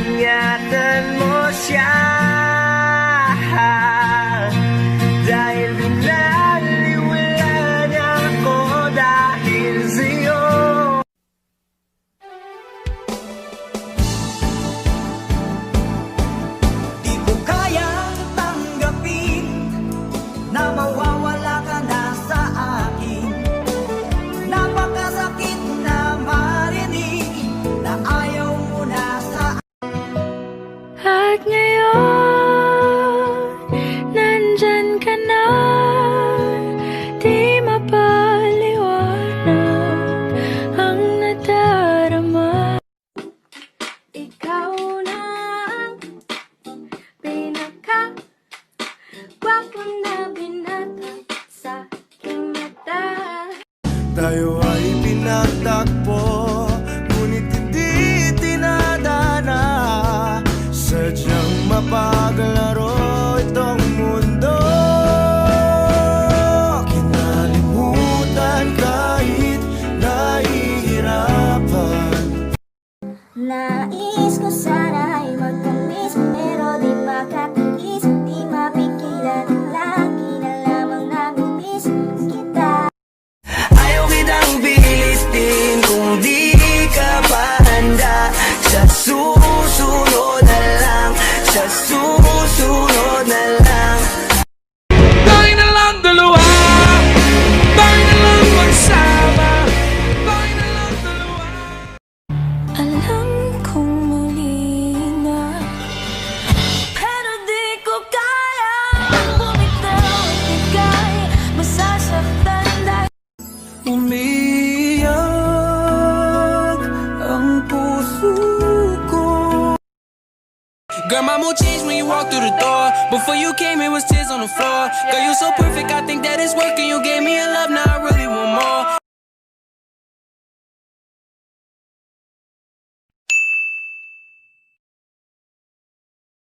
ingatan mo siya, dahil binaliwala niya ako dahil sa'yo. Di ko kayang tanggapin na mawawala ka na sa akin. Napakasakit na marinig na ayaw mo na sa At ngayon, nandyan ka na, di mapaliwanag ang nadarama. Ikaw na ang pinaka-gwapo na binata sa aking mata. Tayo ay pinagtagpo, ngunit hindi tinadana. Sadyang mapaglaro itong mundo, kinalimutan kahit nahihirapan. Nais ko sana ay magkamis, pero di makatiis, di mapigilan ang lagi na lamang namimiss kita. Ayaw kitang bilistin kung di ka pa handa. Sa susunod na lang, sa susunod na lang. Tayo na lang dalawa, tayo na lang magsama, tayo na lang dalawa. Alam kong mali na, pero di ko kaya bumitaw at bigay, masasaktan dahil Umiyak ang puso ko. Girl, my mood changed when you walked through the door. Before you came, it was tears on the floor. Girl, you so perfect, I think that it's working. You get